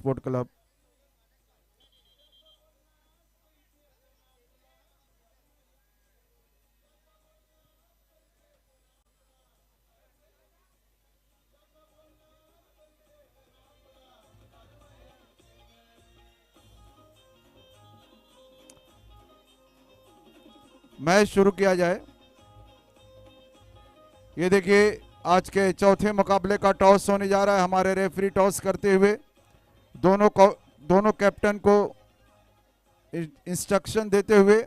Sport club. Match शुरू किया जाए। ये देखिए आज के चौथे मुकाबले का टॉस होने जा रहा है। हमारे रेफरी टॉस करते हुए दोनों कैप्टन को इंस्ट्रक्शन देते हुए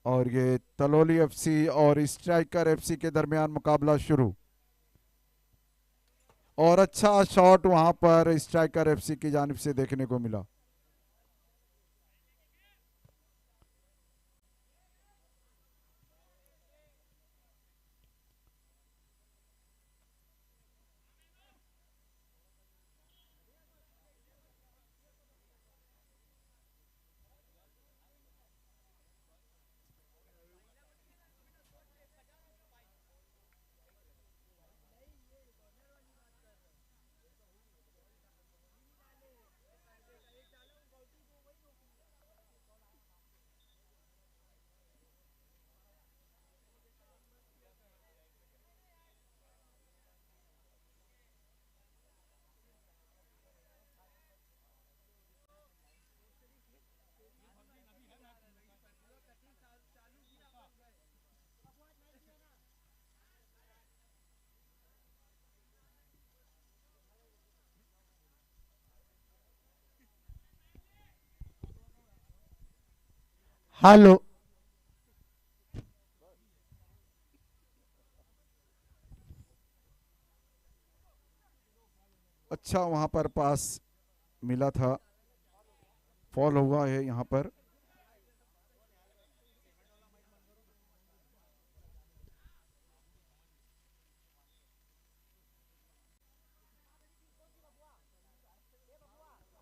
और ये तलोली एफसी और स्ट्राइकर एफसी के दरमियान मुकाबला शुरू। और अच्छा शॉट वहां पर स्ट्राइकर एफसी की जानिब से देखने को मिला। हेलो। अच्छा वहां पर पास मिला था, फॉल हुआ है यहां पर।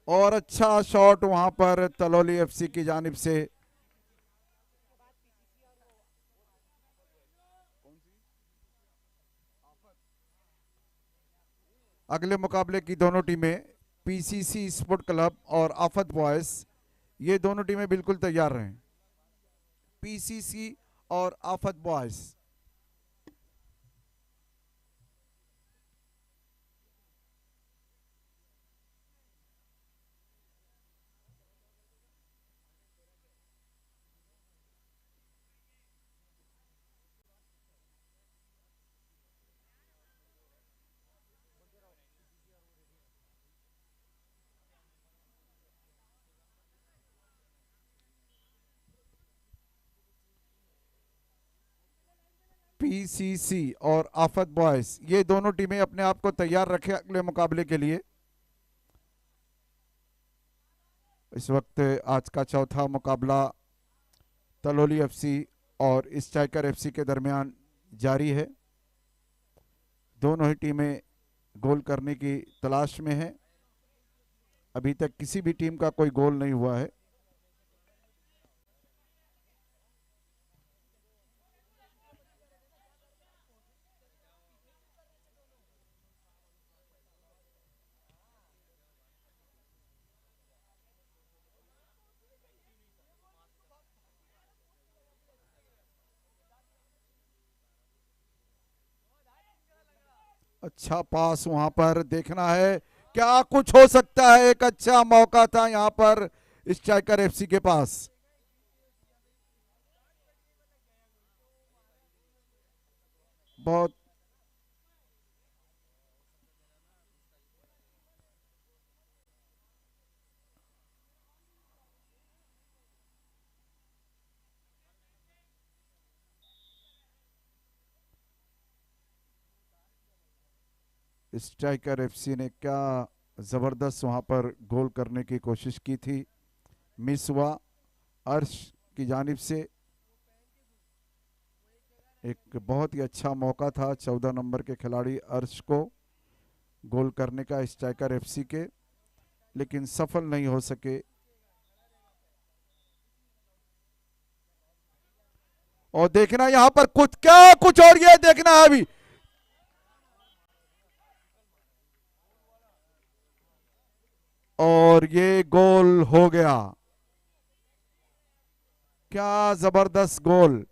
और अच्छा शॉट वहां पर तलोली एफसी की जानिब से। अगले मुकाबले की दोनों टीमें पीसीसी स्पोर्ट क्लब और आफत बॉयज, ये दोनों टीमें बिल्कुल तैयार रहें। पीसीसी और आफत बॉयज। पीसीसी और आफत बॉयज, ये दोनों टीमें अपने आप को तैयार रखें अगले मुकाबले के लिए। इस वक्त आज का चौथा मुकाबला तलोली एफसी और स्ट्राइकर एफसी के दरमियान जारी है। दोनों ही टीमें गोल करने की तलाश में हैं। अभी तक किसी भी टीम का कोई गोल नहीं हुआ है। अच्छा पास वहां पर देखना है क्या कुछ हो सकता है। एक अच्छा मौका था यहां पर स्ट्राइकर एफसी के पास। बहुत स्ट्राइकर एफसी ने क्या जबरदस्त वहां पर गोल करने की कोशिश की थी, मिस हुआ। अर्श की जानिब से एक बहुत ही अच्छा मौका था 14 नंबर के खिलाड़ी अर्श को गोल करने का स्ट्राइकर एफसी के, लेकिन सफल नहीं हो सके। और देखना यहां पर कुछ क्या कुछ और ये देखना है अभी। और ये गोल हो गया। क्या जबरदस्त गोल।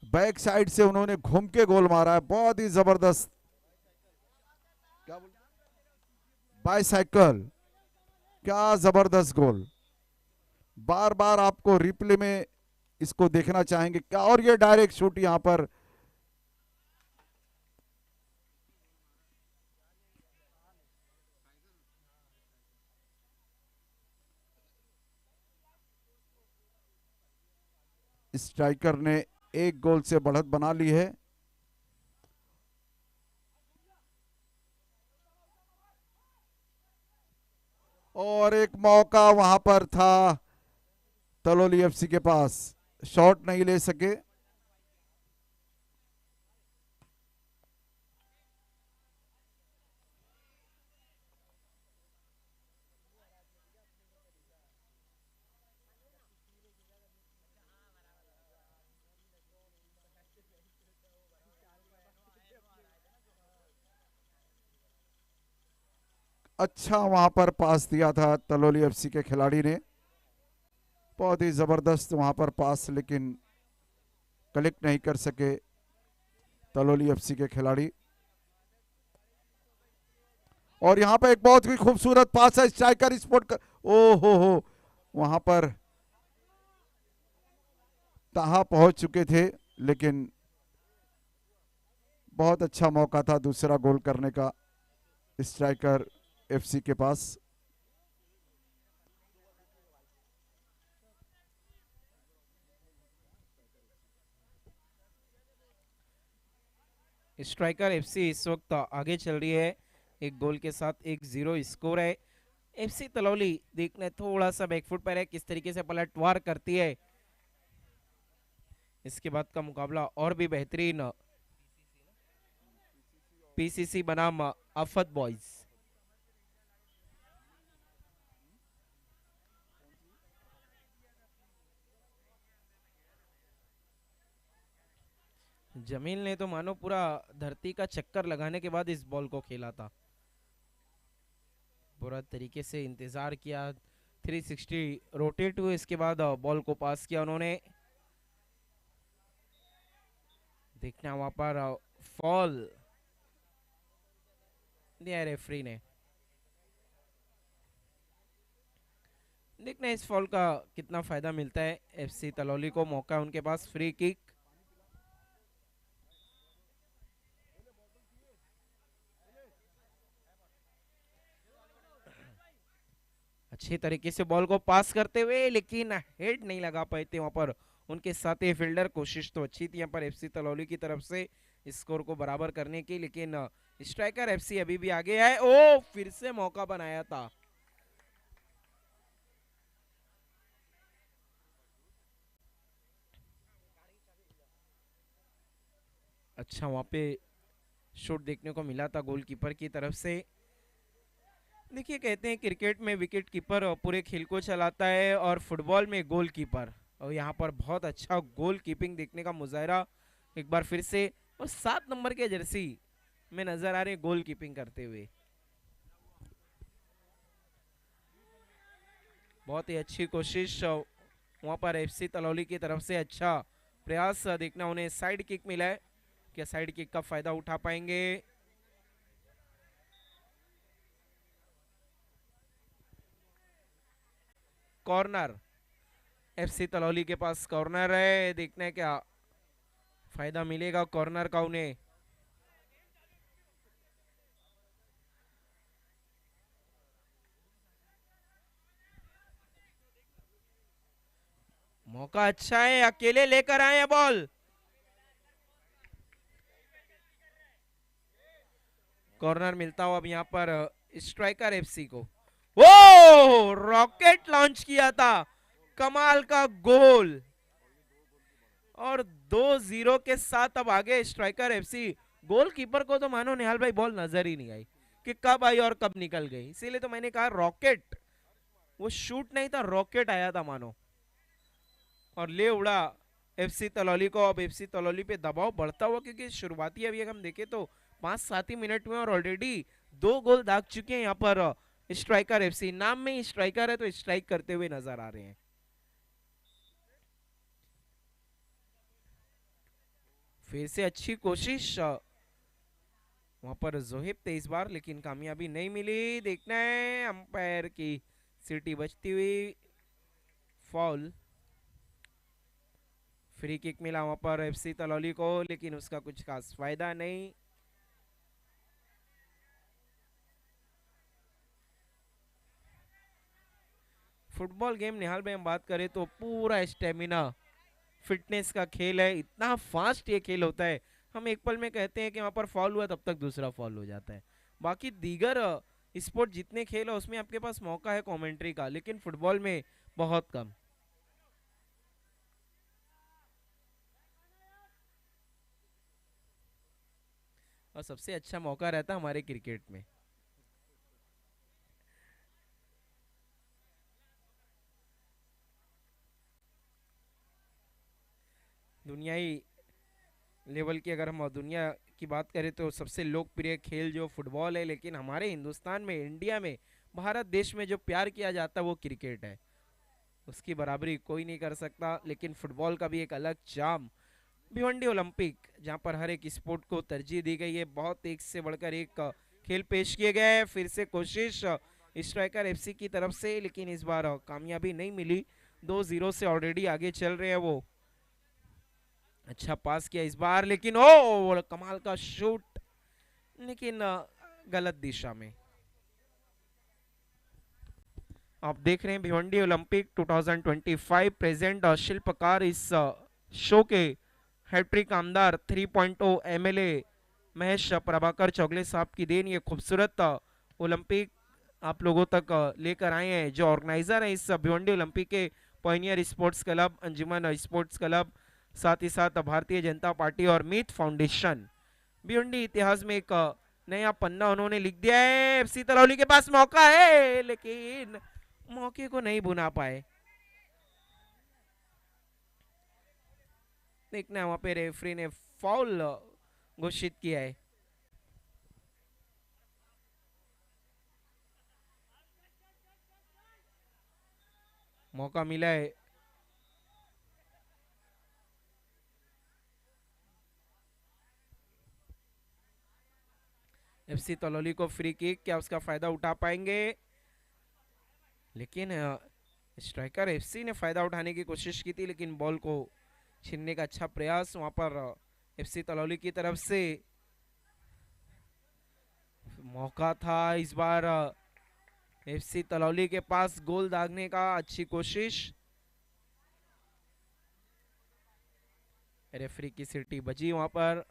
बैक साइड से उन्होंने घूम के गोल मारा है, बहुत ही जबरदस्त। क्या बोल बाईसाइकिल। क्या जबरदस्त गोल। बार बार आपको रिप्ले में इसको देखना चाहेंगे क्या। और ये डायरेक्ट शूट यहां पर स्ट्राइकर ने एक गोल से बढ़त बना ली है। और एक मौका वहां पर था तलोली एफसी के पास, शॉट नहीं ले सके। अच्छा वहां पर पास दिया था तलोली एफसी के खिलाड़ी ने, बहुत ही जबरदस्त वहां पर पास, लेकिन कलेक्ट नहीं कर सके तलोली एफसी के खिलाड़ी। और यहां पर एक बहुत ही खूबसूरत पास है स्ट्राइकर स्पोर्ट का। ओ हो वहां पर तहा पहुंच चुके थे, लेकिन बहुत अच्छा मौका था दूसरा गोल करने का स्ट्राइकर एफसी के पास। स्ट्राइकर एफसी इस वक्त आगे चल रही है एक गोल के साथ, 1-0 स्कोर है। एफसी तलौली देखने थोड़ा सा बैकफुट पर है, किस तरीके से पलटवार करती है। इसके बाद का मुकाबला और भी बेहतरीन पीसीसी बनाम आफत बॉयज। जमील ने तो मानो पूरा धरती का चक्कर लगाने के बाद इस बॉल को खेला था, पूरा तरीके से इंतजार किया, 360 रोटेट हुए, इसके बाद बॉल को पास किया उन्होंने। देखना वहां पर फॉल दिया रेफरी ने। देखना इस फॉल का कितना फायदा मिलता है एफसी तलौली को। मौका उनके पास, फ्री किक। अच्छी तरीके से बॉल को पास करते हुए, लेकिन हेड नहीं लगा पाए थे वहां पर उनके साथी फील्डर। कोशिश तो अच्छी थी यहाँ पर एफसी तलौली की तरफ से स्कोर को बराबर करने की, लेकिन स्ट्राइकर एफसी अभी भी आगे है। ओ फिर से मौका बनाया था। अच्छा वहां पे शॉट देखने को मिला था गोलकीपर की तरफ से। देखिए कहते हैं क्रिकेट में विकेट कीपर पूरे खेल को चलाता है और फुटबॉल में गोलकीपर, और यहाँ पर बहुत अच्छा गोल कीपिंग देखने का मुजाहरा एक बार फिर से। और 7 नंबर के जर्सी में नजर आ रहे हैं गोल कीपिंग करते हुए। बहुत ही अच्छी कोशिश वहां पर एफसी तलौली की तरफ से, अच्छा प्रयास देखना। उन्हें साइड किक मिला है। क्या साइड किक का फायदा उठा पाएंगे? कॉर्नर, एफसी तलौली के पास कॉर्नर है, देखना है क्या फायदा मिलेगा कॉर्नर का उन्हें। मौका अच्छा है, अकेले लेकर आए हैं बॉल। कॉर्नर मिलता हुआ अब यहाँ पर स्ट्राइकर एफसी को। वो रॉकेट लॉन्च किया था, कमाल का गोल, और 2-0 के साथ अब आगे स्ट्राइकर एफसी। गोलकीपर को तो मानो निहाल भाई बॉल नजर ही नहीं आई कि कब आई और कब निकल गई, इसीलिए तो मैंने कहा रॉकेट, वो शूट नहीं था, रॉकेट आया था मानो, और ले उड़ा एफसी तलौली को। अब एफसी तलौली पे दबाव बढ़ता हुआ, क्योंकि शुरुआती अभी हम देखें तो 5-7 ही मिनट में और ऑलरेडी 2 गोल दाग चुके हैं यहाँ पर स्ट्राइकर एफसी। नाम में ही स्ट्राइकर है तो स्ट्राइक करते हुए नजर आ रहे हैं। फिर से अच्छी कोशिश वहां पर जोहिब थे इस बार, लेकिन कामयाबी नहीं मिली। देखना है अंपायर की सीटी बजती हुई, फॉल। फ्री किक मिला वहां पर एफसी तलौली को, लेकिन उसका कुछ खास फायदा नहीं। फुटबॉल गेम निहाल में हम बात करें तो पूरा स्टेमिना, फिटनेस का खेल है, इतना फास्ट ये खेल होता है। हम एक पल में कहते हैं कि वहां पर फॉल हुआ, तब तक दूसरा फॉल हो जाता है। बाकी दीगर स्पोर्ट जितने खेल है उसमें आपके पास मौका है कमेंट्री का, लेकिन फुटबॉल में बहुत कम। और सबसे अच्छा मौका रहता है हमारे क्रिकेट में। दुनियाई लेवल की अगर हम दुनिया की बात करें तो सबसे लोकप्रिय खेल जो फुटबॉल है, लेकिन हमारे हिंदुस्तान में, इंडिया में, भारत देश में जो प्यार किया जाता है वो क्रिकेट है, उसकी बराबरी कोई नहीं कर सकता। लेकिन फुटबॉल का भी एक अलग चाम, भिवंडी ओलंपिक, जहां पर हर एक स्पोर्ट को तरजीह दी गई है, बहुत एक से बढ़कर एक खेल पेश किए गए हैं। फिर से कोशिश स्ट्राइकर एफसी की तरफ से, लेकिन इस बार कामयाबी नहीं मिली। 2-0 से ऑलरेडी आगे चल रहे हैं वो। अच्छा पास किया इस बार, लेकिन ओ कमाल का शूट, लेकिन गलत दिशा में। आप देख रहे हैं भिवंडी ओलंपिक 2025 प्रेजेंट शिल्पकार इस शो के हैट्रिक आमदार 3.0 एमएलए महेश प्रभाकर चौगले साहब की देन ये खूबसूरत ओलंपिक आप लोगों तक लेकर आए हैं। जो ऑर्गेनाइजर है इस भिवंडी ओलंपिक के, पॉइनियर स्पोर्ट्स क्लब, अंजुमन स्पोर्ट्स क्लब, साथ ही साथ भारतीय जनता पार्टी और मीत फाउंडेशन। भिवंडी इतिहास में एक नया पन्ना उन्होंने लिख दिया है। एफसी तलौली के पास मौका है, लेकिन मौके को नहीं बुना पाए। देखना वहां पे रेफरी ने फाउल घोषित किया है। मौका मिला है एफसी तलौली को, फ्री किक, क्या उसका फायदा उठा पाएंगे? लेकिन स्ट्राइकर एफसी ने फायदा उठाने की कोशिश की थी, लेकिन बॉल को छीनने का अच्छा प्रयास वहां पर एफसी तलौली की तरफ से। मौका था इस बार एफसी तलौली के पास गोल दागने का, अच्छी कोशिश। रेफरी की सीटी बजी वहां पर।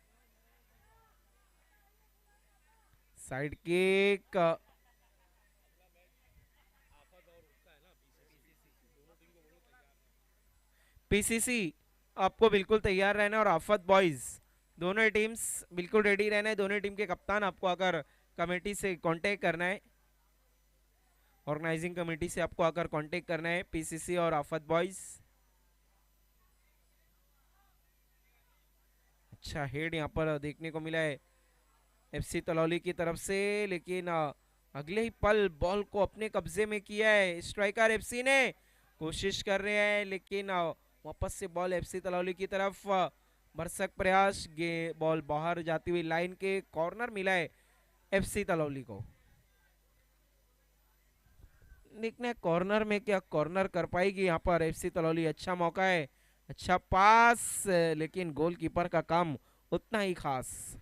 साइड किक, पीसीसी आपको बिल्कुल तैयार रहना है, और आफत बॉयज दोनों टीम्स बिल्कुल रेडी रहना है। दोनों टीम के कप्तान आपको आकर कमेटी से कांटेक्ट करना है, ऑर्गेनाइजिंग कमेटी से आपको आकर कांटेक्ट करना है, पीसीसी और आफत बॉयज। अच्छा हेड यहाँ पर देखने को मिला है एफसी तलौली की तरफ से, लेकिन अगले ही पल बॉल को अपने कब्जे में किया है स्ट्राइकर एफसी ने। कोशिश कर रहे हैं, लेकिन वापस से बॉल एफसी तलौली की तरफ। भरसक प्रयास, बॉल बाहर जाती हुई लाइन के, कॉर्नर मिला है एफसी तलौली को। देखना है कॉर्नर में क्या कॉर्नर कर पाएगी यहाँ पर एफसी तलौली। अच्छा मौका है, अच्छा पास, लेकिन गोलकीपर का काम उतना ही खास।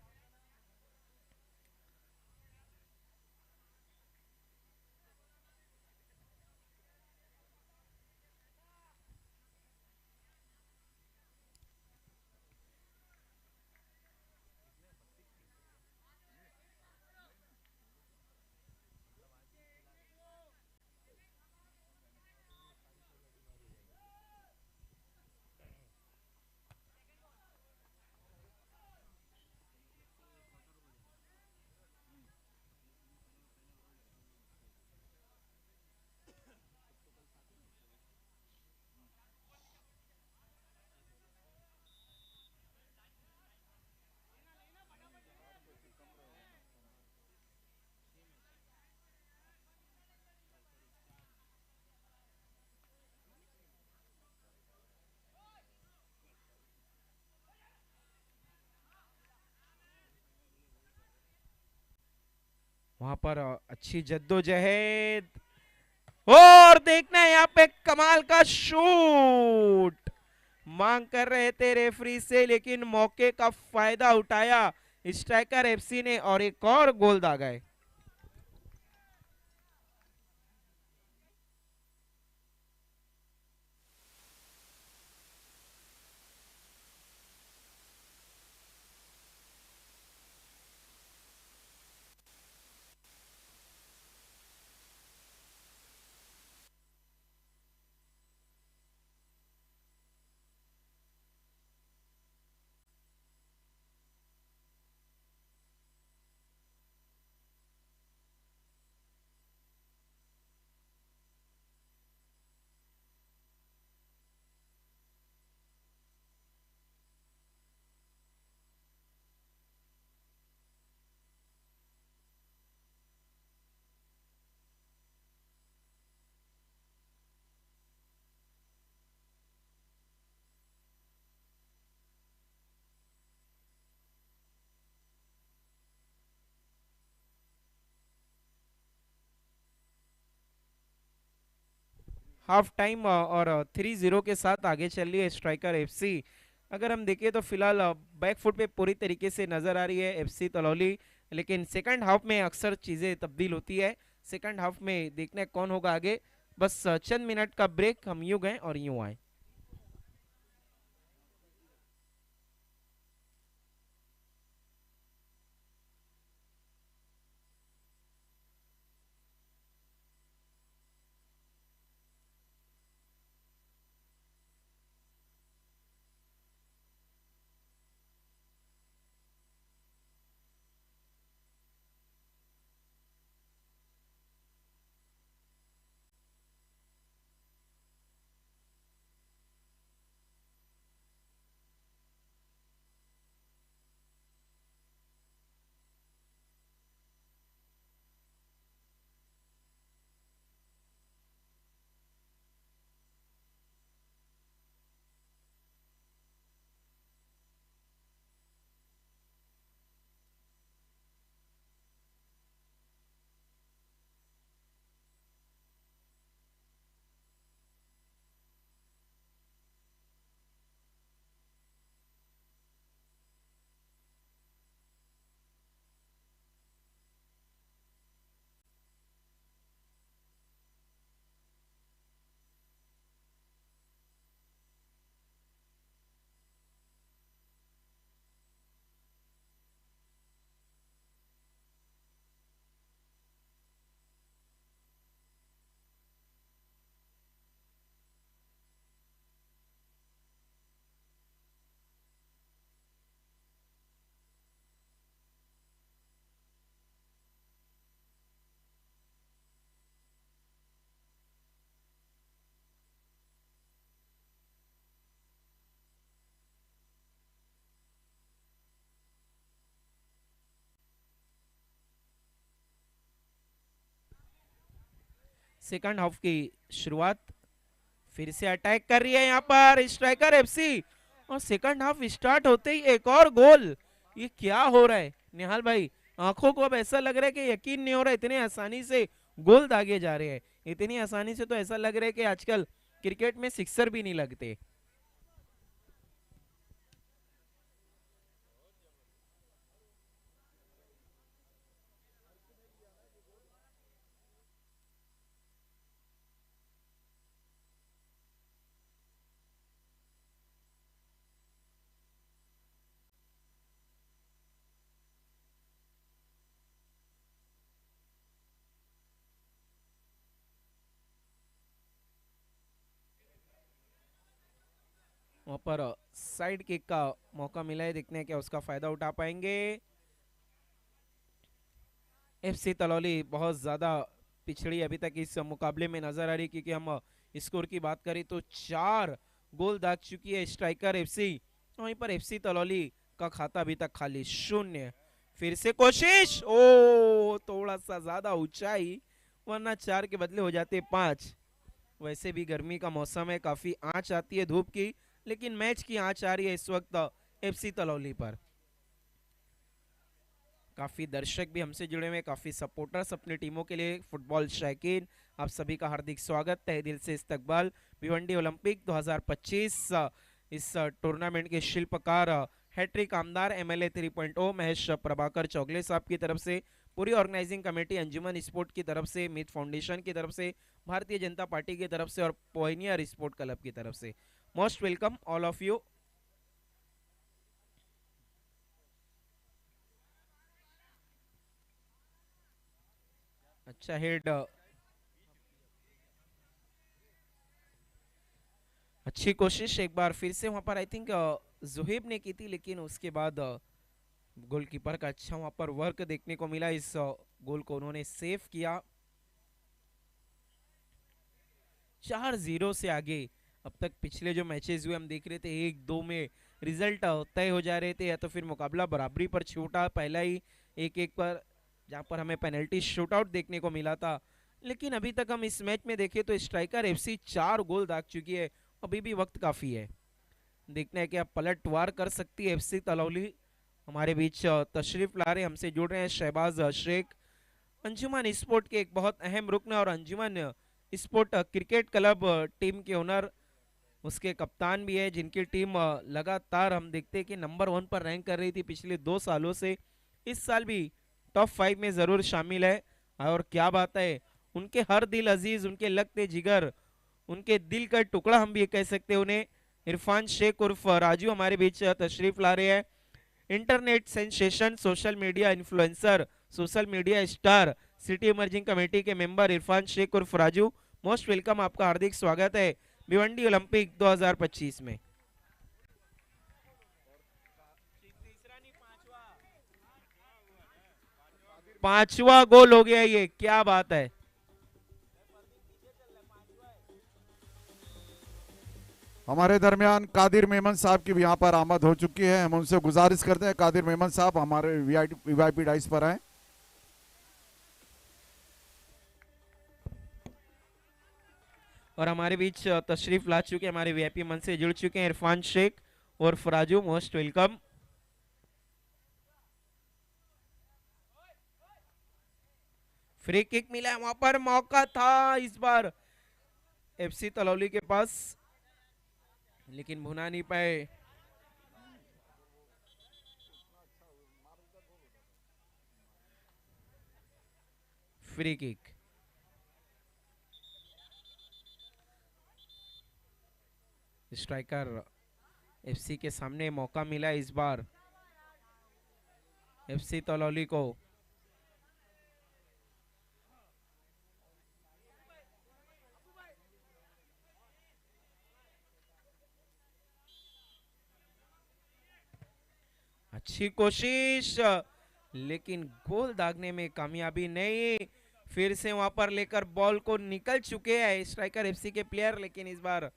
वहां पर अच्छी जद्दोजहद, और देखना है यहाँ पे कमाल का शूट। मांग कर रहे थे रेफरी से, लेकिन मौके का फायदा उठाया स्ट्राइकर एफसी ने और एक और गोल दागा है। हाफ टाइम और 3-0 के साथ आगे चल रही है स्ट्राइकर एफसी। अगर हम देखें तो फिलहाल बैक फुट पे पूरी तरीके से नजर आ रही है एफसी तलौली, लेकिन सेकंड हाफ में अक्सर चीजें तब्दील होती है। सेकंड हाफ में देखना है कौन होगा आगे। बस चंद मिनट का ब्रेक, हम यूं गए और यूं आए। सेकंड हाफ की शुरुआत, फिर से अटैक कर रही है यहाँ पर स्ट्राइकर एफसी, और सेकंड हाफ स्टार्ट होते ही एक और गोल। ये क्या हो रहा है निहाल भाई? आंखों को अब ऐसा लग रहा है कि यकीन नहीं हो रहा, इतने आसानी से गोल दागे जा रहे हैं। इतनी आसानी से तो ऐसा लग रहा है कि आजकल क्रिकेट में सिक्सर भी नहीं लगते। वहां पर साइड किक का मौका मिला है, देखने क्या उसका फायदा उठा पाएंगे। एफसी तलौली बहुत ज्यादा पिछड़ी अभी तक इस मुकाबले में नजर आ रही, क्योंकि हम स्कोर की बात करें तो 4 गोल दाग चुकी है स्ट्राइकर एफसी। वहीं पर एफसी तलौली का खाता अभी तक खाली 0। फिर से कोशिश, ओ थोड़ा सा ज्यादा ऊंचाई, वरना 4 के बदले हो जाते 5। वैसे भी गर्मी का मौसम है, काफी आंच आती है धूप की, लेकिन मैच की आंच आ रही है इस वक्त एफसी तलौली पर। काफी दर्शक भी हमसे जुड़े हुए, काफी सपोर्टर्स अपनी टीमों के लिए। फुटबॉल शौकीन आप सभी का हार्दिक स्वागत, तहे दिल से इस्तकबाल। भिवंडी ओलंपिक 2025 इस टूर्नामेंट के शिल्पकार हैट्रिक आमदार एमएलए 3.0 महेश प्रभाकर चौगले साहब की तरफ से, पूरी ऑर्गेनाइजिंग कमेटी अंजुमन स्पोर्ट की तरफ से, मिथ फाउंडेशन की तरफ से, भारतीय जनता पार्टी की तरफ से और पोइनियर स्पोर्ट क्लब की तरफ से, most welcome all of you. अच्छा हेड, अच्छी कोशिश एक बार फिर से वहां पर, आई थिंक जुहेब ने की थी, लेकिन उसके बाद गोलकीपर का अच्छा वहां पर वर्क देखने को मिला। इस गोल को उन्होंने सेव किया। 4-0 से आगे अब तक पिछले जो मैचेस हुए हम देख रहे थे 1-2 में रिजल्ट तय हो जा रहे थे, या तो फिर मुकाबला बराबरी पर छूटा, पहला ही 1-1 पर, जहां पर हमें पेनल्टी शूटआउट देखने को मिला था। लेकिन अभी तक हम इस मैच में देखें तो स्ट्राइकर एफसी 4 गोल दाग चुकी है। अभी भी वक्त काफी है, देखना है कि अब पलटवार कर सकती है एफसी तलौली। हमारे बीच तशरीफ ला रहे, हमसे जुड़ रहे हैं शहबाज शेख, अंजुमन स्पोर्ट के एक बहुत अहम रुकन और अंजुमन स्पोर्ट क्रिकेट क्लब टीम के ओनर, उसके कप्तान भी है, जिनकी टीम लगातार हम देखते हैं कि नंबर 1 पर रैंक कर रही थी पिछले 2 सालों से। इस साल भी टॉप 5 में जरूर शामिल है। और क्या बात है, उनके हर दिल अजीज, उनके लगते जिगर, उनके दिल का टुकड़ा हम भी कह सकते हैं उन्हें, इरफान शेख उर्फ राजू हमारे बीच तशरीफ ला रहे हैं। Internet sensation, social media influencer, social media star, city emerging committee के मेंबर इरफान शेख उर्फ राजू, मोस्ट वेलकम, आपका हार्दिक स्वागत है भिवंडी ओलंपिक 2025 में। 5वां गोल हो गया, ये क्या बात है। हमारे दरमियान कादिर मेमन साहब की भी यहाँ पर आमद हो चुकी है। हम उनसे गुजारिश करते हैं कादिर मेमन साहब हमारे वीआईपी डाइस पर आए। और हमारे बीच तशरीफ ला चुके हमारे वीआईपी मन से जुड़ चुके हैं इरफान शेख और फराजू, मोस्ट वेलकम। फ्री किक मिला है, वहां पर मौका था इस बार एफसी तलौली के पास, लेकिन भुना नहीं पाए। फ्री किक, स्ट्राइकर एफसी के सामने मौका मिला इस बार एफसी तलौली को। अच्छी कोशिश, लेकिन गोल दागने में कामयाबी नहीं। फिर से वहां पर लेकर बॉल को निकल चुके हैं स्ट्राइकर एफसी के प्लेयर, लेकिन इस बार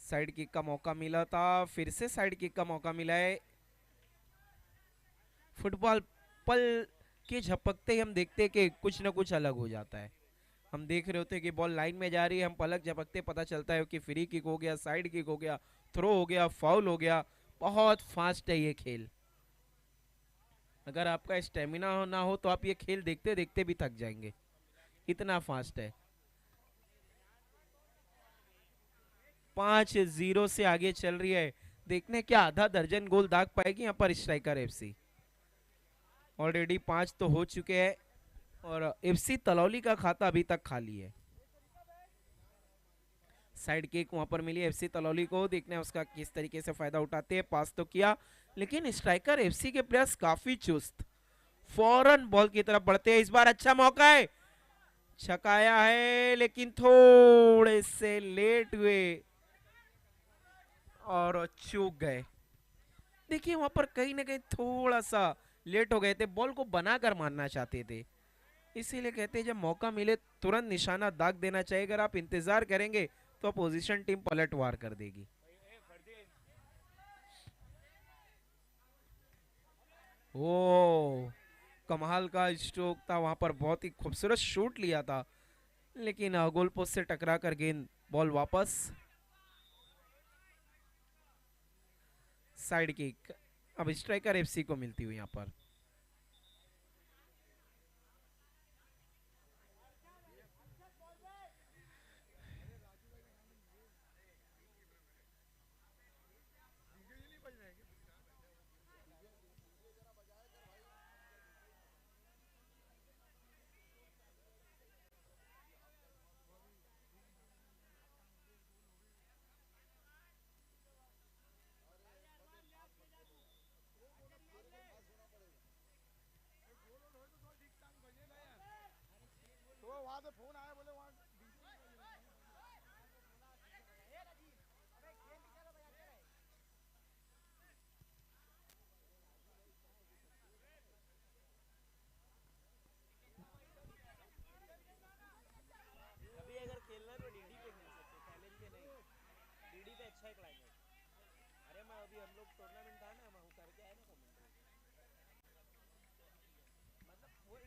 साइड किक का मौका मिला था, फिर से साइड किक का मौका मिला है। फुटबॉल पल के झपकते ही हम देखते हैं कि कुछ ना कुछ अलग हो जाता है। हम देख रहे होते हैं कि बॉल लाइन में जा रही है, हम पलक झपकते पता चलता है कि फ्री किक हो गया, साइड किक हो गया, थ्रो हो गया, फाउल हो गया, बहुत फास्ट है ये खेल। अगर आपका स्टेमिना ना हो तो आप ये खेल देखते देखते भी थक जाएंगे, इतना फास्ट है। 5-0 से आगे चल रही है। देखने क्या आधा दर्जन गोल दाग पाएगी यहाँ पर स्ट्राइकर एफसी। ऑलरेडी 5 तो हो चुके हैं और एफसी तलौली का खाता अभी तक खाली है। साइड किक वहां पर मिली एफसी तलौली को, देखने उसका किस तरीके से फायदा उठाते हैं। पास तो किया लेकिन स्ट्राइकर एफसी के प्लेयर्स काफी चुस्त, फौरन बॉल की तरफ बढ़ते हैं। इस बार अच्छा मौका है, छकाया है लेकिन थोड़े से लेट हुए और चूक गए। देखिए वहां पर कहीं ना कहीं थोड़ा सा लेट हो गए थे, बॉल को बनाकर मारना चाहते थे। इसीलिए कहते हैं जब मौका मिले तुरंत निशाना दाग देना चाहिए। अगर आप इंतजार करेंगे तो अपोजिशन टीम पलटवार कर देगी। ओ कमाल का स्ट्रोक था वहां पर, बहुत ही खूबसूरत शूट लिया था लेकिन गोल पोस्ट से टकरा कर गेंद बॉल वापस। साइड किक अब स्ट्राइकर एफसी को मिलती हुई यहाँ पर।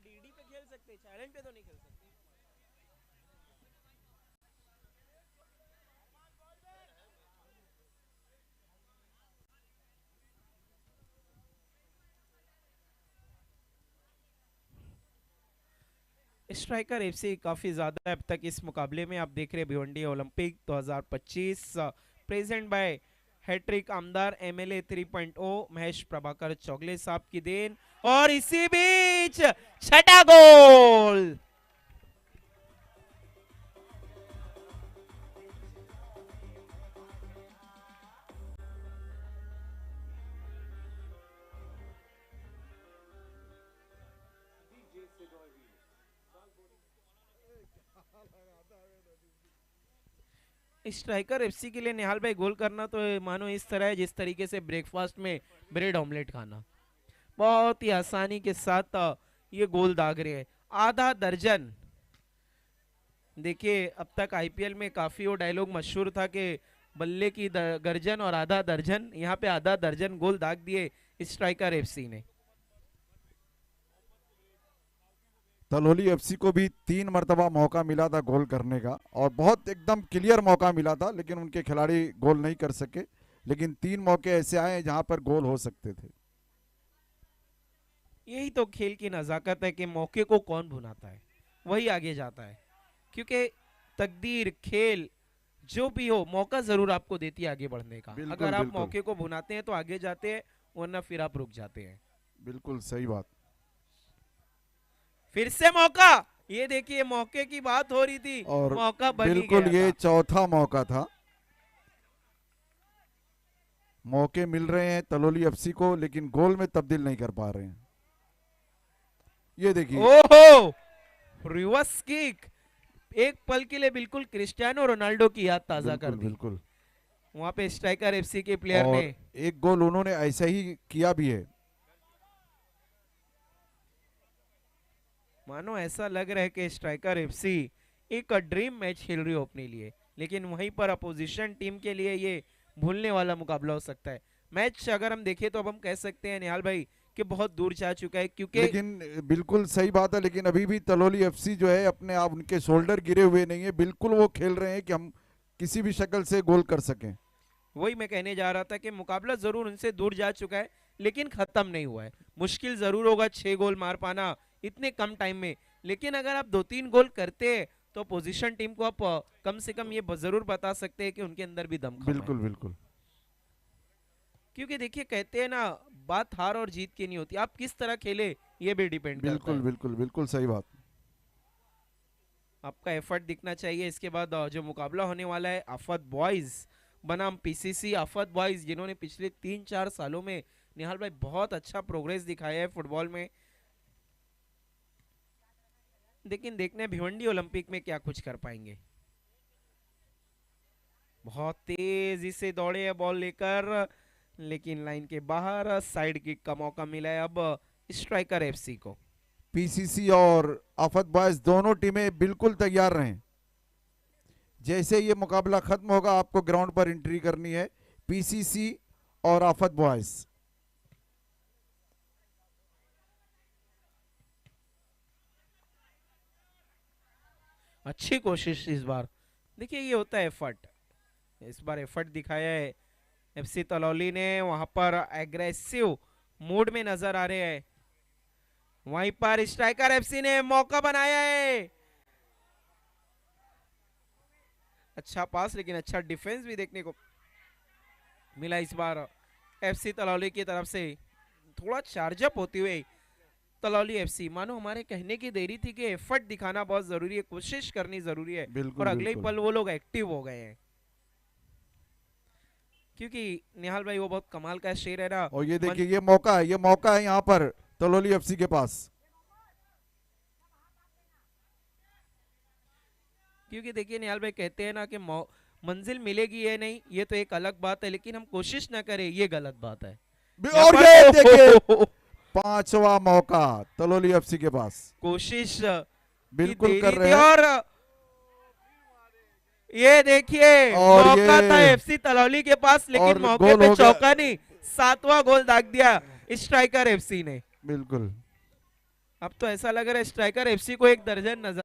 डीडी पे खेल सकते, चैलेंज पे तो नहीं खेल सकते। स्ट्राइकर एफसी काफी ज्यादा अब तक इस मुकाबले में आप देख रहे हैं Bhiwandi Olympic 2025 present by hattrick आमदार एमएलए 3.0 महेश प्रभाकर चौगले साहब की देन। और इसी बीच छठा गोल, स्ट्राइकर एफसी के लिए निहाल भाई गोल करना तो मानो इस तरह है जिस तरीके से ब्रेकफास्ट में ब्रेड ऑमलेट खाना, बहुत ही आसानी के साथ ये गोल दाग रहे हैं। आधा दर्जन, देखिए अब तक आईपीएल में काफी वो डायलॉग मशहूर था कि बल्ले की गर्जन और आधा दर्जन, यहाँ पे आधा दर्जन गोल दाग दिए स्ट्राइकर एफसी ने। तलौली एफसी को भी 3 मरतबा मौका मिला था गोल करने का और बहुत एकदम क्लियर मौका मिला था लेकिन उनके खिलाड़ी गोल नहीं कर सके। लेकिन 3 मौके ऐसे आए जहां पर गोल हो सकते थे। यही तो खेल की नजाकत है कि मौके को कौन भुनाता है वही आगे जाता है, क्योंकि तकदीर खेल जो भी हो मौका जरूर आपको देती है आगे बढ़ने का। अगर आप मौके को भुनाते हैं तो आगे जाते हैं, वरना फिर आप रुक जाते हैं। बिल्कुल सही बात। फिर से मौका, ये देखिए मौके की बात हो रही थी और मौका बन बिल्कुल ये चौथा मौका था। मौके मिल रहे हैं तलौली एफसी को लेकिन गोल में तब्दील नहीं कर पा रहे हैं। ये देखिए ओहो रिवर्स किक, एक पल के लिए बिल्कुल क्रिस्टियानो रोनाल्डो की याद ताजा कर दी। बिल्कुल वहां पे स्ट्राइकर एफसी के प्लेयर ने एक गोल उन्होंने ऐसा ही किया भी है। मानो ऐसा लग रहा है कि स्ट्राइकर एफसी एक ड्रीम मैच खेल रही हो अपने लिए, लेकिन वहीं पर अपोजिशन टीम के लिए ये भूलने वाला मुकाबला हो सकता है। मैच अगर हम देखें तो अब हम कह सकते हैं निहाल भाई कि बहुत दूर जा चुका है, क्योंकि लेकिन बिल्कुल सही बात है, लेकिन अभी भी तलौली एफसी जो है अपने आप, उनके शोल्डर गिरे हुए नहीं है, बिल्कुल वो खेल रहे हैं कि हम किसी भी शक्ल से गोल कर सकें। वही मैं कहने जा रहा था कि मुकाबला जरूर उनसे दूर जा चुका है, लेकिन खत्म नहीं हुआ है। मुश्किल जरूर होगा 6 गोल मार पाना इतने कम टाइम में, लेकिन अगर आप 2-3 गोल करते हैं तो पोजीशन टीम को आप कम से कम ये जरूर बता सकते हैं कि उनके अंदर भी दम है। बिल्कुल बिल्कुल। क्योंकि देखिए कहते हैं ना, बात हार और जीत की नहीं होती, आप किस तरह खेले ये भी डिपेंड करता बिल्कुल है। बिल्कुल बिल्कुल सही बात। आपका एफर्ट दिखना चाहिए। इसके बाद जो मुकाबला होने वाला है आफत बॉयज बनाम पीसीसी आफत बॉयज, जिन्होंने पिछले 3-4 सालों में निहाल भाई बहुत अच्छा प्रोग्रेस दिखाया है फुटबॉल में। लेकिन देखने भिवंडी ओलंपिक में क्या कुछ कर पाएंगे। बहुत तेजी से दौड़े है बॉल लेकर, लेकिन लाइन के बाहर साइड किक का मौका मिला है अब स्ट्राइकर एफसी को। पीसीसी और आफत बॉयज दोनों टीमें बिल्कुल तैयार रहें। जैसे ये मुकाबला खत्म होगा आपको ग्राउंड पर एंट्री करनी है, पीसीसी और आफत बॉयज। अच्छी कोशिश इस बार, देखिए ये होता है एफर्ट, इस बार एफर्ट दिखाया है एफसी तलौली ने। वहां पर एग्रेसिव मूड में नजर आ रहे हैं। वहीं पर स्ट्राइकर एफसी ने मौका बनाया है, अच्छा पास लेकिन अच्छा डिफेंस भी देखने को मिला इस बार एफसी तलौली की तरफ से। थोड़ा चार्जअप होती हुई तलौली एफसी, मानो हमारे कहने की देरी थी कि एफर्ट दिखाना बहुत जरूरी है, कोशिश करनी जरूरी है, और अगले ही पल वो लोग एक्टिव हो गए हैं। क्योंकि निहाल भाई वो बहुत कमाल का शेर है ना। और ये देखिए ये मौका है, ये मौका है यहाँ पर तलौली एफसी के पास। क्योंकि देखिए निहाल भाई कहते हैं ना कि मंजिल मिलेगी ये नहीं, ये तो एक अलग बात है, लेकिन हम कोशिश ना करें ये गलत बात है। और ये देखिए 5वां मौका तलौली एफसी के पास, कोशिश बिल्कुल कर रहे हैं। और ये देखिए मौका था एफसी तलौली के पास, लेकिन मौके पे चौका नहीं, 7वां गोल दाग दिया स्ट्राइकर एफसी ने। बिल्कुल। अब तो ऐसा लग रहा है स्ट्राइकर एफसी को एक दर्जन नजर